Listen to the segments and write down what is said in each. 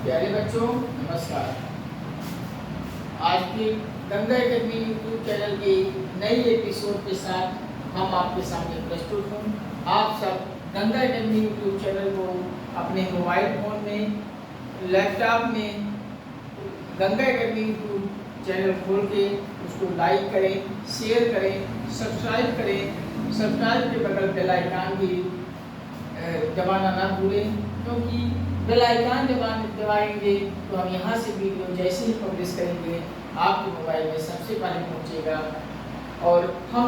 प्यारे बच्चों नमस्कार। आज के गंगा एकेडमी यूट्यूब चैनल के नई एपिसोड के साथ हम आपके सामने प्रस्तुत हूँ। आप सब गंगा एकेडमी यूट्यूब चैनल को अपने मोबाइल फोन में, लैपटॉप में गंगा एकेडमी यूट्यूब चैनल खोल के उसको लाइक करें, शेयर करें, सब्सक्राइब करें। सब्सक्राइब के बगल बेल आइकन भी दबाना ना भूलें, क्योंकि बेल आइकन दबाएंगे तो हम यहाँ से वीडियो जैसे ही पब्लिश करेंगे आपके मोबाइल में सबसे पहले पहुँचेगा। और हम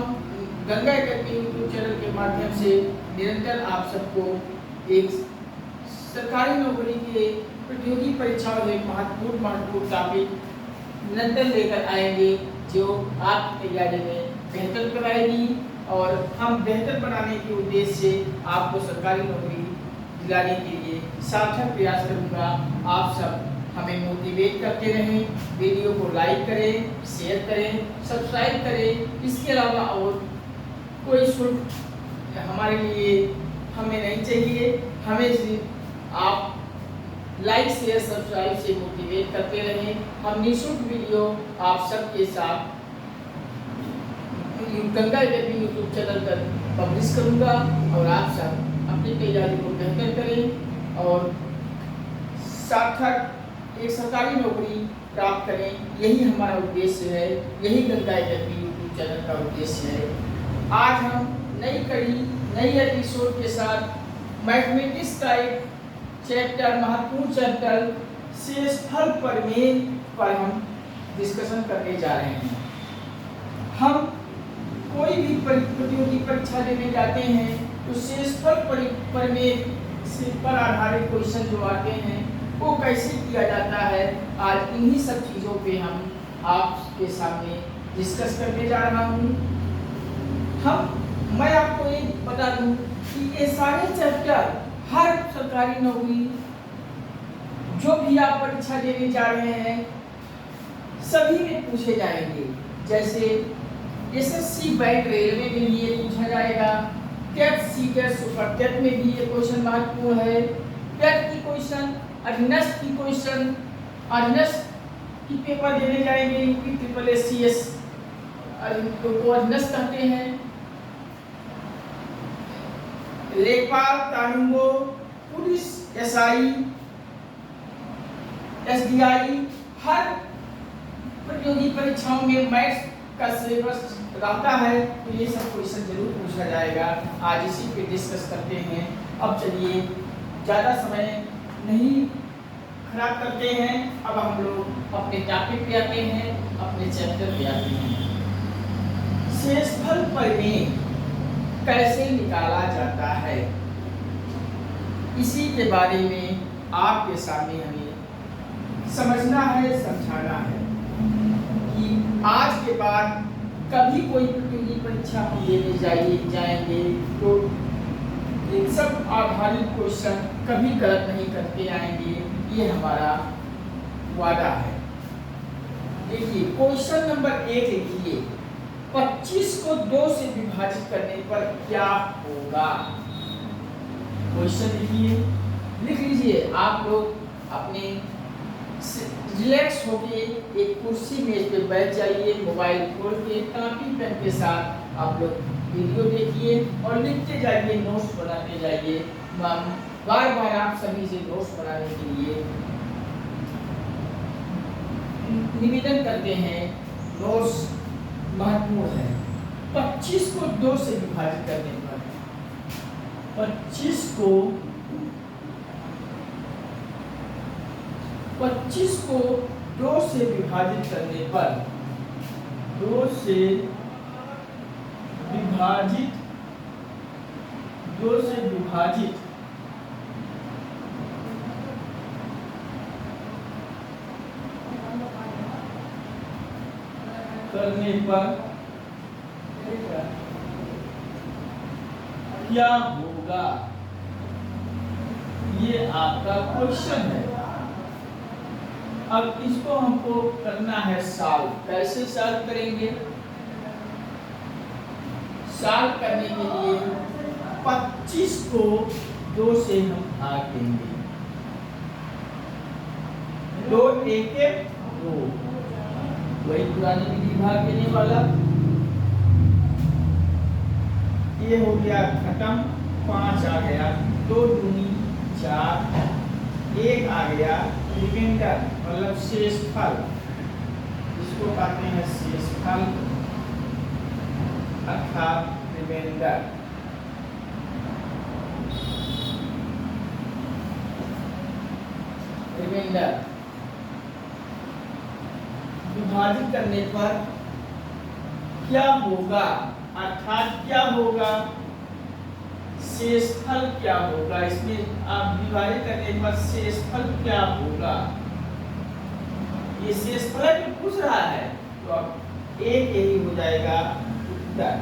गंगा एकेडमी यूट्यूब चैनल के माध्यम से निरंतर आप सबको एक सरकारी नौकरी के प्रतियोगी परीक्षाओं में महत्वपूर्ण टॉपिक निरंतर लेकर आएंगे, जो आपकी तैयारी में बेहतर कराएगी। और हम बेहतर बनाने के उद्देश्य से आपको सरकारी नौकरी दिलाने के लिए सार्थक प्रयास करूंगा। आप सब हमें मोटिवेट करते रहें, वीडियो को लाइक करें, शेयर करें, सब्सक्राइब करें। इसके अलावा और कोई शुल्क हमारे लिए हमें नहीं चाहिए। हमें सिर्फ आप लाइक शेयर सब्सक्राइब से मोटिवेट करते रहें। हम निःशुल्क वीडियो आप सबके साथ गंगा एकेडमी यूट्यूब चैनल पर पब्लिश करूंगा और आप सब अपनी तैयारी को बेहतर करें और सार्थक एक सरकारी नौकरी प्राप्त करें। यही हमारा उद्देश्य है, यही गंगा एकेडमी यूट्यूब चैनल का उद्देश्य है। आज हम नई कड़ी, नई एपिसोड के साथ मैथमेटिक्स का एक चैप्टर, महत्वपूर्ण चैप्टर शेषफल प्रमेय पर हम डिस्कशन करने जा रहे हैं। हम कोई भी प्रतियोगी परीक्षा देने जाते हैं तो शेषफल प्रमेय पर आधारित क्वेश्चन जो आते हैं वो कैसे किया जाता है, आज इन्हीं सब चीज़ों पे हम आपके सामने डिस्कस करने जा रहा हूँ। मैं आपको ये बता दूँ कि ये सारे चैप्टर हर सरकारी नौकरी जो भी आप परीक्षा देने जा रहे हैं सभी में पूछे जाएंगे। जैसे एसएससी बैंक रेलवे में भी ये पूछा जाएगा, टेट सीटेट सुपर टेट में भी ये क्वेश्चन महत्वपूर्ण है। टेट की क्वेश्चन, अधीनस्थ की क्वेश्चन, अधीनस्थ की पेपर देने जाएंगे यूपी ट्रिपल एससीएस को अधीनस्थ कहते हैं। लेखपाल, कानूनगो, पुलिस, एसआई, एसडीआई, हर प्रतियोगी परीक्षाओं में मैथ्स का सिलेबस रहता है, तो ये सब क्वेश्चन जरूर पूछा जाएगा। आज इसी पे डिस्कस करते हैं। अब चलिए ज़्यादा समय नहीं खराब करते हैं, अब हम लोग अपने टॉपिक पे आते हैं, अपने चैप्टर पे आते हैं। शेषफल प्रमेय कैसे निकाला जाता है, इसी के बारे में आपके सामने हमें समझना है, समझाना है कि आज के बाद कभी कोई प्रतियोगी परीक्षा हम देने जाएंगे तो इन सब आधारित क्वेश्चन कभी गलत नहीं करके आएंगे, ये हमारा वादा है। देखिए क्वेश्चन नंबर 1 लिखिए, 25 को 2 से विभाजित करने पर क्या होगा। क्वेश्चन लिखिए, लिख लीजिए। आप लोग अपने रिलैक्स होके एक कुर्सी मेज पे बैठ जाइए, मोबाइल खोल के कॉपी पेन के साथ आप लोग वीडियो देखिए और लिखते जाइए, नोट्स बनाते जाइए। बार बार आप सभी से नोट्स बनाने के लिए निवेदन करते हैं, नोट्स महत्वपूर्ण है। 25 को 2 से विभाजित करने पर 25 को 2 से विभाजित करने पर 2 से विभाजित करने पर क्या होगा, ये आपका क्वेश्चन है। अब इसको हमको करना है सॉल्व। कैसे सॉल्व करेंगे? सॉल्व करने के लिए 25 को 2 से हम भाग देंगे। दो एक दो, वही पुरानी विधि भाग देने वाला। ये हो गया खत्म, 5 आ गया, 2 दूनी 4, 1 आ गया रिमाइंडर मतलब शेषफल, इसको कहते हैं शेषफल अर्थात रिमाइंडर। रिमाइंडर विभाजित करने पर क्या होगा, अर्थात क्या होगा, शेषफल क्या होगा, इसमें आप विभाजित करने पर शेषफल क्या होगा, ये शेषफल जो पूछ रहा है तो अब एक यही हो जाएगा उत्तर।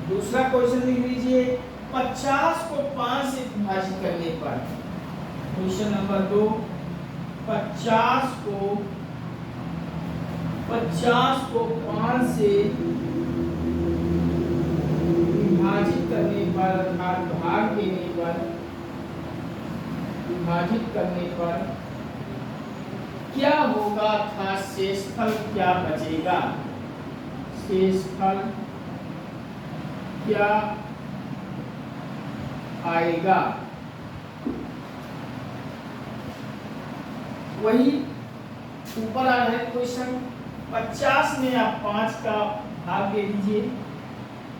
दूसरा क्वेश्चन लिख लीजिए, 50 को 5 से विभाजित करने पर, क्वेश्चन नंबर 2, 50 को 5 से विभाजित करने पर अर्थात भाग देने पर, विभाजित करने पर क्या होगा अर्थात शेषफल क्या बचेगा, शेषफल क्या आएगा। वही ऊपर आ रहा है क्वेश्चन, 50 में आप 5 का भाग दे दीजिए,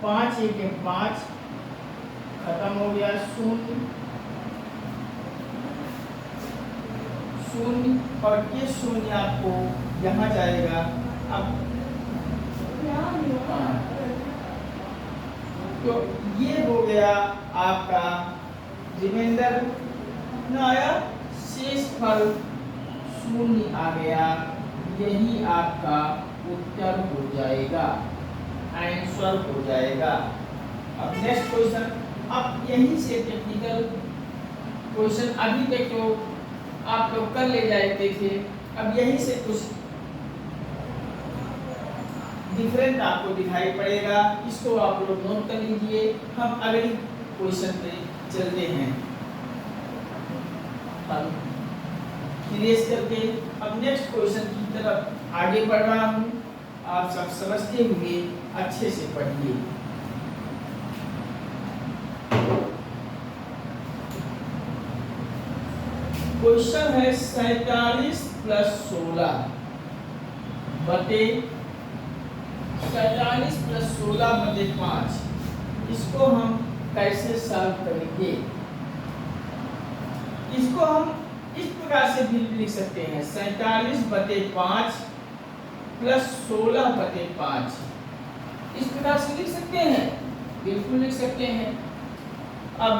5 1 5, खत्म हो गया, 0 0 और ये 0 आपको यहाँ जाएगा। अब तो ये हो गया आपका रिमाइंडर ना आया, शेषफल 0 आ गया, यही आपका उत्तर हो जाएगा, आंसर हो जाएगा। अब नेक्स्ट क्वेश्चन, अब यहीं से टेक्निकल क्वेश्चन अभी तक तो आप लोग कर ले जाते थे, अब यहीं से कुछ डिफरेंट आपको दिखाई पड़ेगा, इसको आप लोग नोट कर लीजिए। हम अगली क्वेश्चन पे चलते हैं, हम क्लियर करके अब नेक्स्ट क्वेश्चन की तरफ आगे बढ़ रहा हूँ, आप सब समझते हुए अच्छे से पढ़िए। क्वेश्चन है 47 + 16 बटे 47 + 16 बटे 5, इसको हम कैसे सॉल्व करेंगे। इसको हम इस प्रकार से भी लिख सकते हैं, 47 बटे 5 + 16 बटे 5, इस प्रकार से लिख सकते हैं, बिल्कुल लिख सकते हैं। अब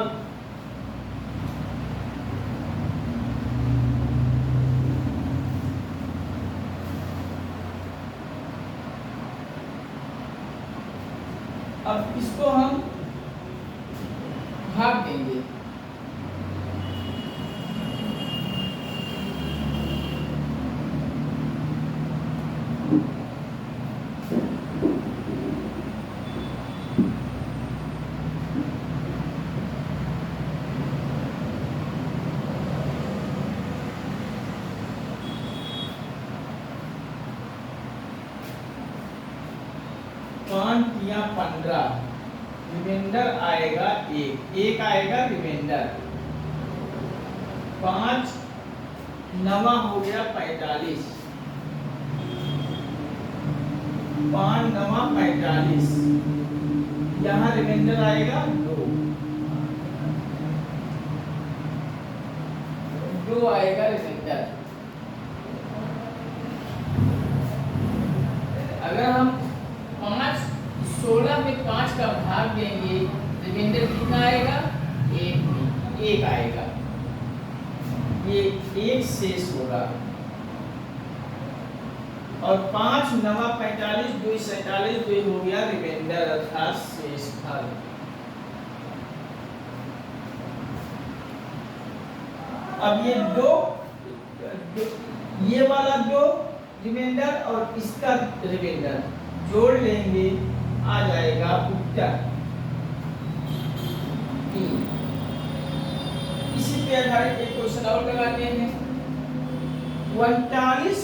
इसको हम भाग देंगे, या 15, रिमाइंडर आएगा 1 आएगा रिमाइंडर, 5 9 हो गया 45, 5 9 45, यहाँ रिमाइंडर आएगा 2 आएगा रिमाइंडर। अगर हम 16 में 5 का भाग देंगे, रिमाइंडर कितना आएगा, 1 आएगा, ये 1 शेष होगा। और 5 9 45, 2 47, 2 हो गया रिमाइंडर अर्थात शेषफल। अब ये ये वाला 2 रिमाइंडर और इसका रिमाइंडर जोड़ लेंगे, आ जाएगा उत्तर 3। इसी पे आधारित एक क्वेश्चन और लगाते हैं। 39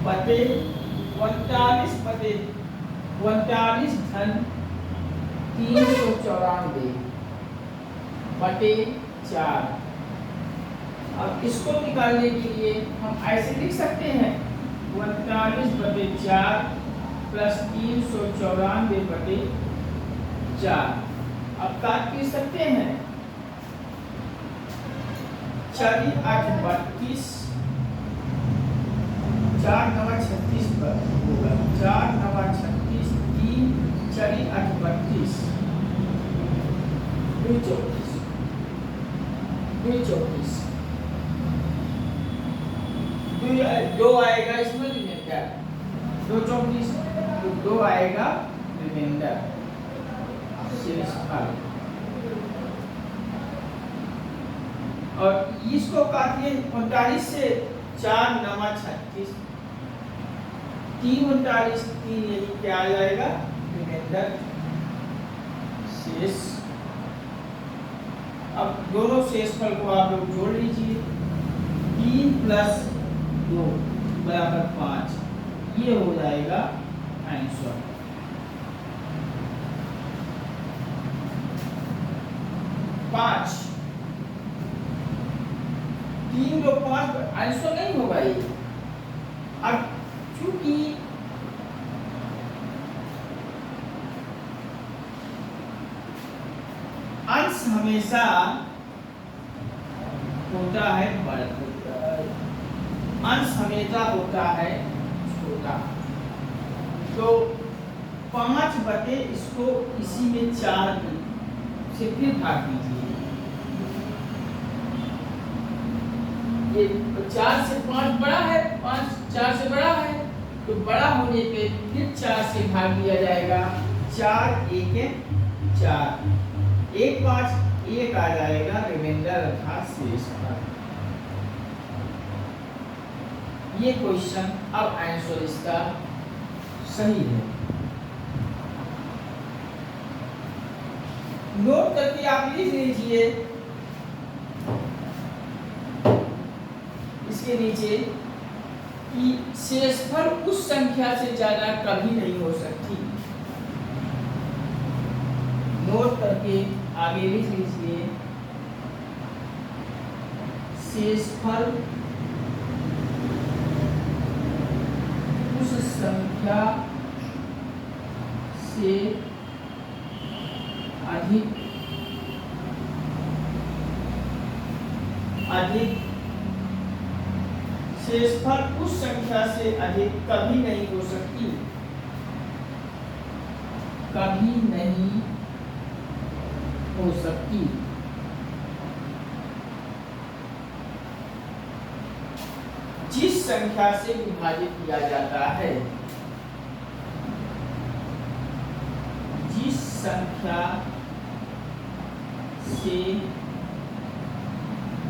बटे 39 बटे 39 धन 394 बटे 4। अब इसको निकालने के लिए हम ऐसे लिख सकते हैं 39 बटे 4 प्लस 394 बटे 4। अब काट पीट सकते हैं, 4 8 32, 4 9 36 पर होगा, 4 9 36, 3 4 8 32, 2 34, 2 34, 2 आएगा इसमें रिमाइंडर, 2 34, तो 2 आएगा रिमाइंडर शेषफल। और इसको काटिए 39 से, 4 9 36, 3 39, 3 यानी क्या आ जाएगा रिमाइंडर शेष। अब दोनों शेषफल को आप लोग जोड़ लीजिए, 3 प्लस 2 बराबर 5, ये हो जाएगा आंसर। 5 3 2 5 आंसर नहीं होगा ये। अब चूंकि अंश हमेशा होता है बड़ा, अंश हमेशा होता है छोटा, तो 5 बटे इसको इसी में 4 से फिर भाग दीजिए। ये 4 से 5 बड़ा है, 5 4 से बड़ा है, तो बड़ा होने पे फिर 4 से भाग दिया जाएगा। 4 1 4, 1 5 1 आ जाएगा रिमाइंडर अर्थात शेषफल। ये क्वेश्चन अब आंसर इसका सही है। नोट करके आप लिख लीजिए इसके नीचे कि शेषफल उस संख्या से ज्यादा कभी नहीं हो सकती। नोट करके आगे लिख लीजिए, शेषफल उस संख्या से अधिक शेषफल उस संख्या से अधिक कभी नहीं हो सकती, कभी नहीं हो सकती। जिस संख्या से विभाजित किया जाता है, जिस संख्या से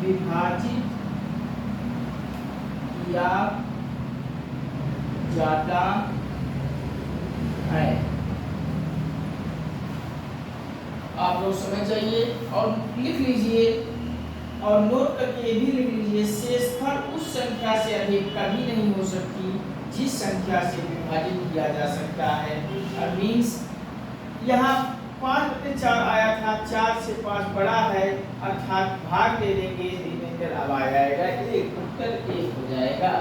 विभाजित किया जाता है। आप लोग समझ जाइए और लिख लीजिए और नोट करके ये भी लिख लीजिए, शेषफल उस संख्या से अधिक कभी नहीं हो सकती जिस संख्या से विभाजित किया जा सकता है। मीन्स यहाँ 5 बटे 4 आया था, 4 से 5 बड़ा है, अर्थात भाग दे देंगे, रिमाइंडर अब आ जाएगा, एक उत्तर 1 हो जाएगा।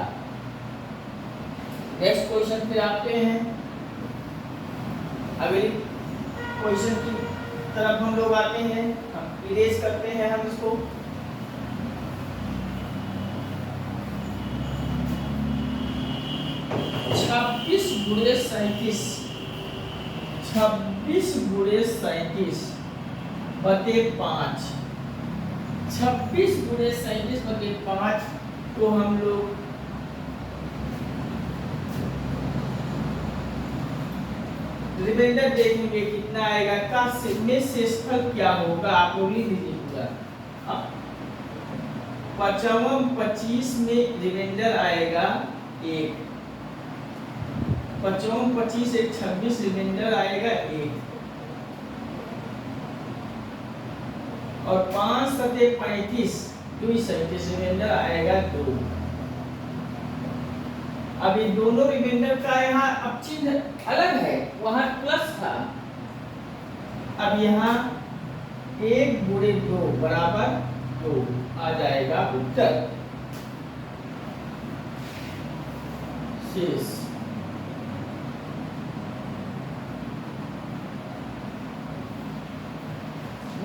नेक्स्ट क्वेश्चन पे आते हैं। अगले क्वेश्चन की तरफ हम लोग आते हैं, हम इरेज करते हैं हम इसको। छब्बीस गुणे 37, 26 गुणे 37 बटे 5, 26 गुणे 37 बटे 5 को हम लोग रिमाइंडर देखेंगे कितना आएगा, का में शेषफल क्या होगा आप लोग लिख लीजिए पूरा। अब 55 25 में रिमाइंडर आएगा 1, 55 25 एक 26 रिमाइंडर आएगा 1, और 5 7 35 2 ही 37 रिमाइंडर आएगा 2। अब ये दोनों रिमाइंडर का यहाँ अब चिन्ह अलग है, वहां प्लस था, अब यहाँ 1 गुणे 2 बराबर 2 आ जाएगा उत्तर। शेष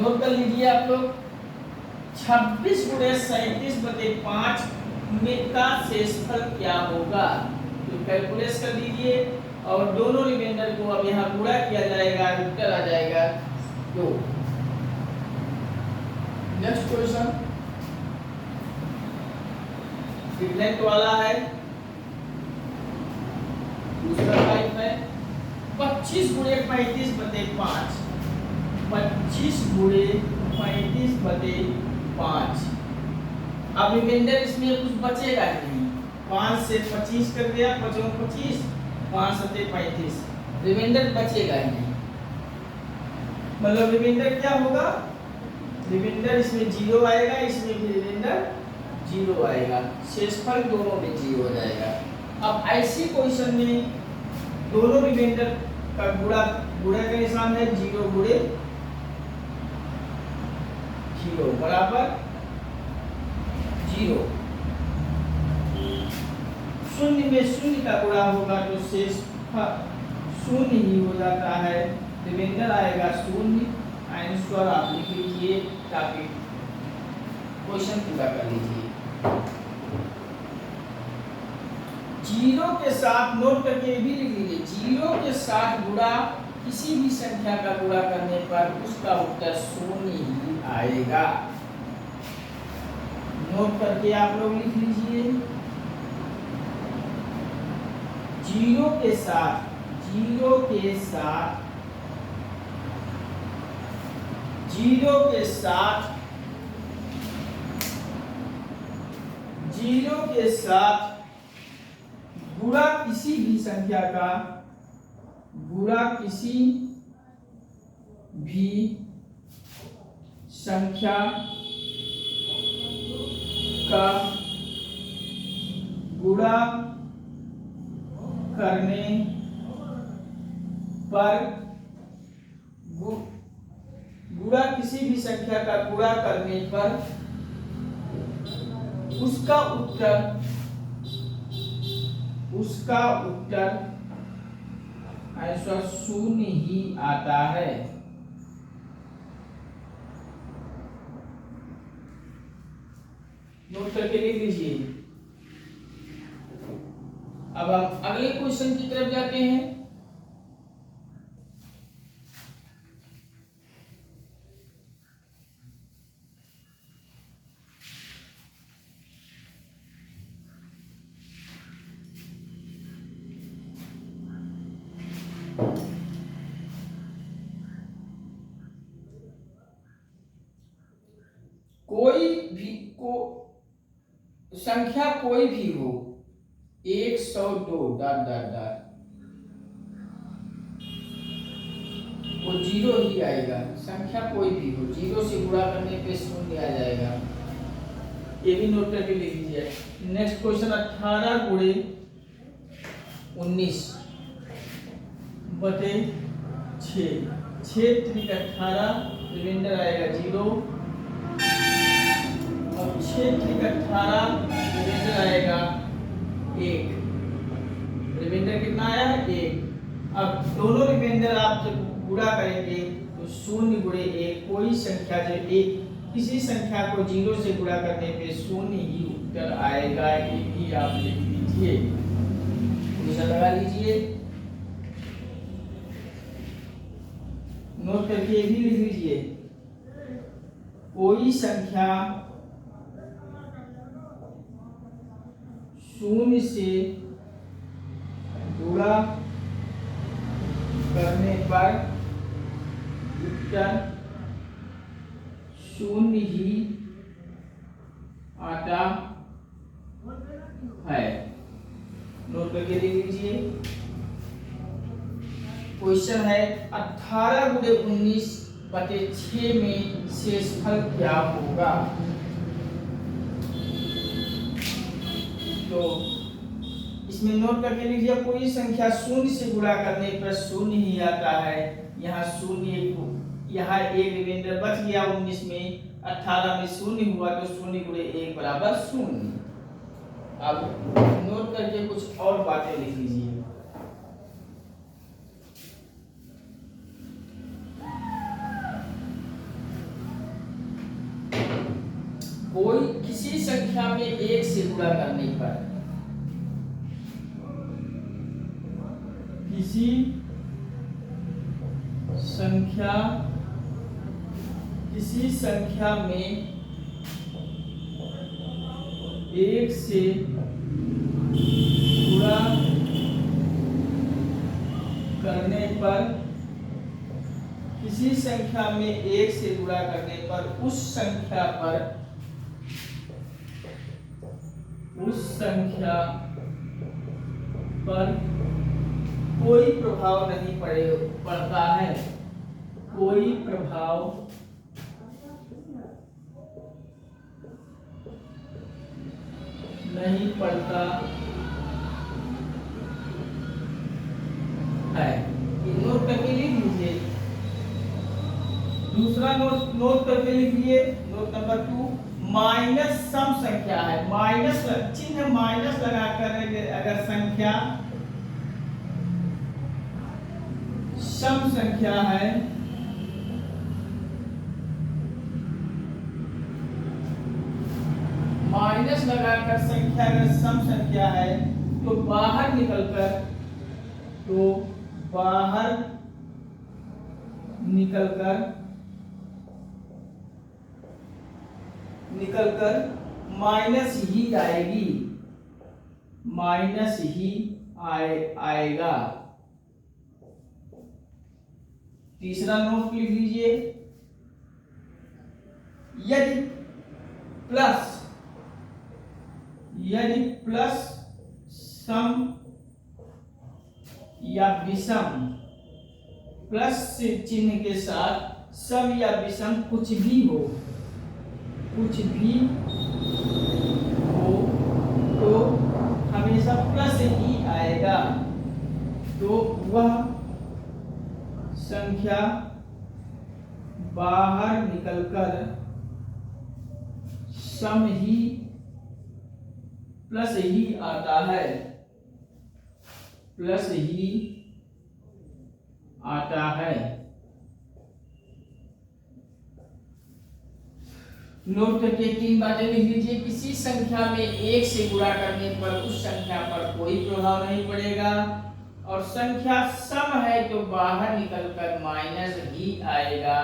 नोट कर लीजिए आप लोग, 26 गुणे 37/5 में का शेषफल क्या होगा, तो कैलकुलेट कर लीजिए और दोनों रिमाइंडर को अब यहाँ गुणा किया जाएगा, उत्तर आ जाएगा 2। नेक्स्ट क्वेश्चन नेक्स्ट वाला है दूसरा टाइप है 25 गुणे 35/5, 25 गुणे 35/5। अब रिमाइंडर इसमें कुछ बचेगा नहीं, 5 से 25 कर दिया, 5 और 25, 5 सत्ते 35, रिमाइंडर बचेगा ही नहीं। मतलब रिमाइंडर क्या होगा, रिमाइंडर इसमें 0 आएगा, इसमें भी रिमाइंडर 0 आएगा, शेषफल दोनों में 0 हो जाएगा। अब ऐसी क्वेश्चन में दोनों रिमाइंडर का गुणा का निशान है 0 गुणे 0 बराबर 0। शून्य में शून्य का गुणा होगा तो शेष शून्य ही हो जाता है, रिमाइंडर आएगा 0। आंसर आप लिख लीजिए ताकि क्वेश्चन पूरा कर लीजिए। 0 के साथ नोट करके भी लिख लीजिए, 0 के साथ गुणा किसी भी संख्या का गुणा करने पर उसका उत्तर 0 ही आएगा। नोट करके आप लोग लिख लीजिए, 0 के साथ गुणा किसी भी संख्या का गुणा करने पर किसी भी संख्या का गुणा करने पर उसका उत्तर आंसर 0 ही आता है। नोट करके लिख लीजिए। अब हम अगले क्वेश्चन की तरफ जाते हैं। संख्या कोई भी हो 102 वो 0 ही आएगा। संख्या कोई भी हो 0 से गुणा करने पे 0 आ जाएगा, ये भी नोट करके लिख लीजिए। नेक्स्ट क्वेश्चन 18 गुणे 19 बटे 6, 6 3 18, रिमाइंडर आएगा 0। अब 6 3 18, रिमाइंडर आएगा 1। रिमाइंडर कितना आया है 1। अब दोनों रिमाइंडर आप जब गुणा करेंगे तो 0 गुणे 1, कोई संख्या जब किसी संख्या को 0 से गुणा करने पे 0 ही उत्तर आएगा। ये भी आप लिख लीजिए, निशान लगा लीजिए, नोट करके ये भी लिख लीजिए। कोई संख्या 0 से गुणा करने पर उत्तर 0 ही आता है। नोट करके लिख लीजिए। क्वेश्चन है 18 गुणे 19 बटे 6 में शेषफल क्या होगा। तो इसमें नोट करके लीजिए, कोई संख्या शून्य से गुणा करने पर शून्य ही आता है। यहाँ शून्य, यहाँ एक रिमाइंडर बच गया 19 में, 18 में शून्य हुआ तो शून्य गुणे 1 बराबर शून्य। अब नोट करके कुछ और बातें लिख लीजिए। कोई किसी संख्या में 1 से गुणा करने पर, किसी संख्या में 1 से गुणा करने पर, किसी संख्या में 1 से गुणा करने पर उस संख्या पर कोई प्रभाव नहीं पड़ता है, कोई प्रभाव नहीं पड़ता है। नोट करके लिख लीजिए। दूसरा नोट करके लिखिए, नोट नंबर 2, माइनस सम संख्या है, माइनस चिन्ह माइनस लगाकर अगर संख्या सम संख्या है माइनस लगाकर संख्या अगर सम संख्या है तो बाहर निकलकर माइनस ही आएगी, माइनस ही आएगा। तीसरा नोट लिख लीजिए, यदि प्लस सम या विषम, प्लस चिन्ह के साथ सम या विषम कुछ भी हो तो हमेशा प्लस ही आएगा। तो वह संख्या बाहर निकलकर सम ही प्लस ही आता है, प्लस ही आता है। नोट करके 3 बातें लिख लीजिए। किसी संख्या में 1 से गुणा करने पर उस संख्या पर कोई प्रभाव नहीं पड़ेगा, और संख्या सम है तो बाहर निकलकर माइनस ही आएगा।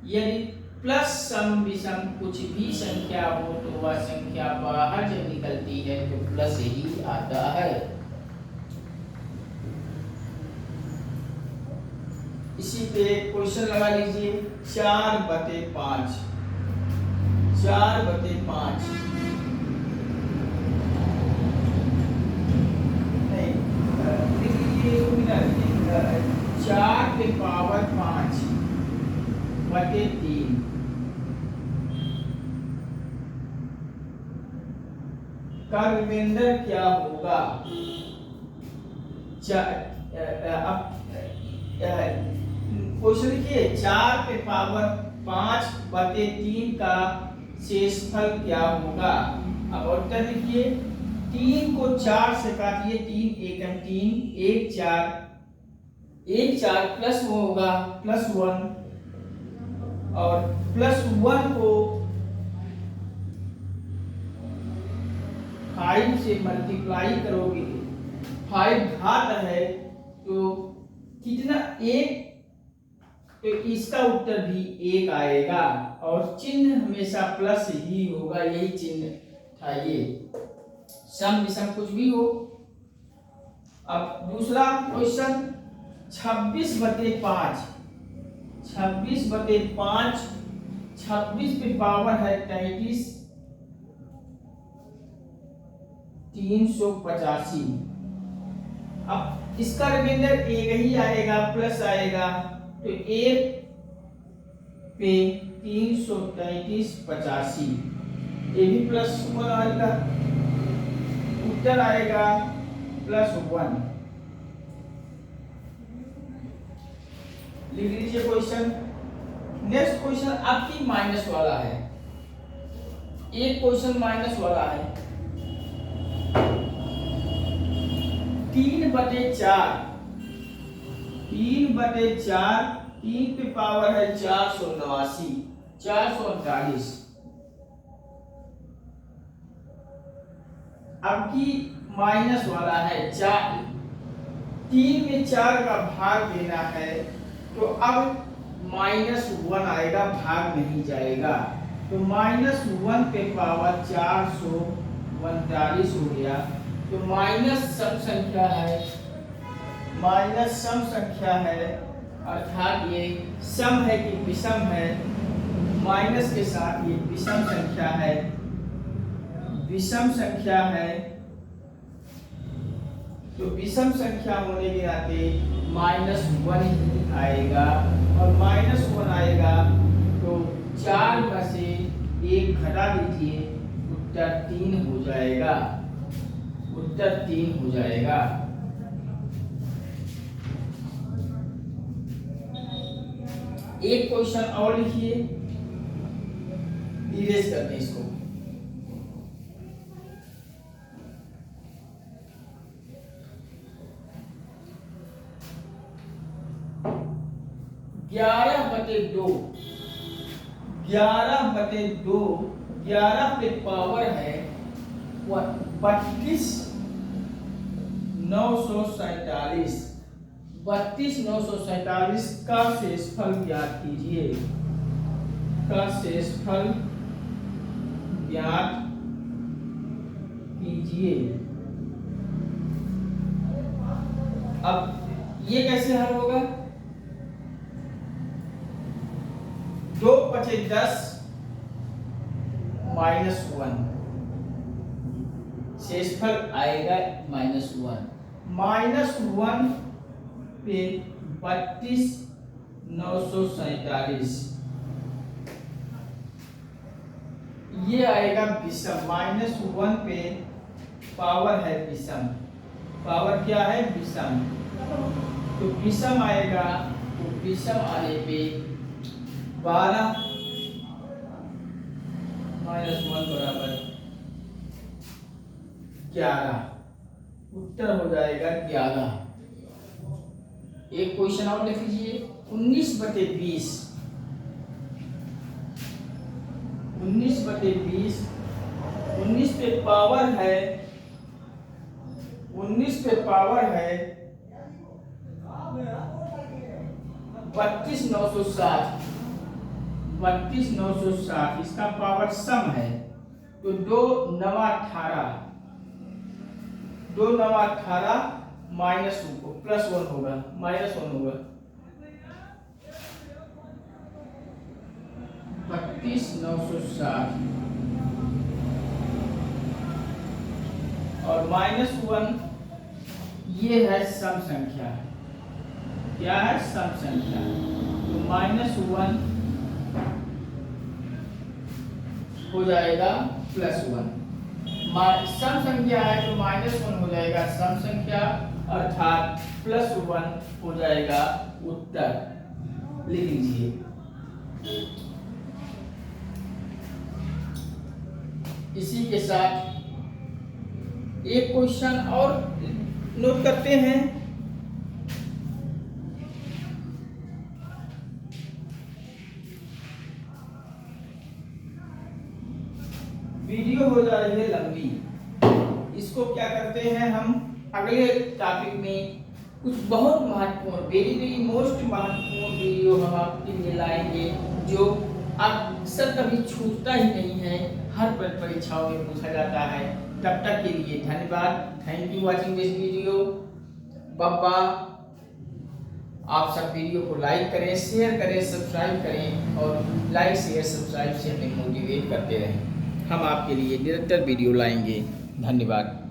यदि प्लस सम विषम कुछ भी संख्या हो तो वह संख्या बाहर जब निकलती है तो प्लस ही आता है। इसी पे क्वेश्चन लगा लीजिए, 4/5, 4/5 नहीं, देखिए 4 के पावर 5/3 का रिमाइंडर क्या होगा? क्वेश्चन लिखिए, 4 के पावर 5/3 का शेषफल क्या होगा? अब उत्तर लिखिए, 3 को 4 से काटिए, 3 एकम 3, 1 4 प्लस वो होगा +1, और +1 को 5 से मल्टीप्लाई करोगे, 5 घात है तो कितना? 1, तो इसका उत्तर भी 1 आएगा, और चिन्ह हमेशा प्लस ही होगा, यही चिन्ह था ये, सम विषम कुछ भी हो। अब दूसरा क्वेश्चन, 26/5, 26/5, 26 पे पावर है 33, 385। अब इसका रिमाइंडर 1 ही आएगा, प्लस आएगा, तो 1 पे 333 85, ये भी +1 आएगा। उत्तर आएगा +1। लिख लीजिए क्वेश्चन। नेक्स्ट क्वेश्चन आपकी माइनस वाला है, एक क्वेश्चन माइनस वाला है। 3/4, 3/4, 3 पे पावर है 489, 439। अब की माइनस वाला है 4, 3 में 4 का भाग देना है, तो अब -1 आएगा, भाग नहीं जाएगा, तो -1 पे पावर 439 हो गया। तो माइनस सम संख्या है, माइनस सम संख्या है, अर्थात ये सम है कि विषम है, माइनस के साथ ये विषम संख्या है, विषम संख्या है। तो विषम संख्या होने के नाते -1 ही आएगा, और -1 आएगा तो 4 में से 1 घटा दीजिए, उत्तर 3 हो जाएगा, उत्तर 3 हो जाएगा। एक क्वेश्चन और लिखिए, इरेज करते हैं इसको। ग्यारह बटे दो, 11/2, 11 पे पावर है 32,947, 32,947 का शेषफल ज्ञात कीजिए, का शेषफल ज्ञात कीजिए। अब ये कैसे हल होगा? 2/10 -1, शेषफल आएगा -1, -1 पे 32,947, ये आएगा विषम। -1 पे पावर है विषम, पावर क्या है? विषम। तो विषम आएगा, तो विषम आने पे 12 -1 बराबर 11, उत्तर हो जाएगा 11। एक क्वेश्चन और लिख लीजिए, 19/20, 19/20, 19 पे पावर है, 19 पे पावर है 32,960, 32,960, इसका पावर सम है, तो 2 9 18, 2 9 18 +1 होगा, -1 होगा, 32,960 और -1, ये है सम संख्या। क्या है? सम संख्या। तो -1 हो जाएगा +1, सम संख्या है तो -1 हो जाएगा सम संख्या, अर्थात +1 हो जाएगा उत्तर। लिख लीजिए। इसी के साथ एक क्वेश्चन और नोट करते हैं। वीडियो हो जा रही है लंबी, इसको क्या करते हैं हम अगले टॉपिक में कुछ बहुत महत्वपूर्ण, वेरी वेरी मोस्ट महत्वपूर्ण वीडियो हम आपके लिए लाएंगे, जो अक्सर कभी छूटता ही नहीं है, हर परीक्षाओं में पूछा जाता है। तब तक के लिए धन्यवाद। Thank you watching this video. बाबा, आप सब वीडियो को लाइक करें, शेयर करें, सब्सक्राइब करें, और लाइक शेयर सब्सक्राइब से हमें मोटिवेट करते रहें। हम आपके लिए निरंतर वीडियो लाएंगे। धन्यवाद।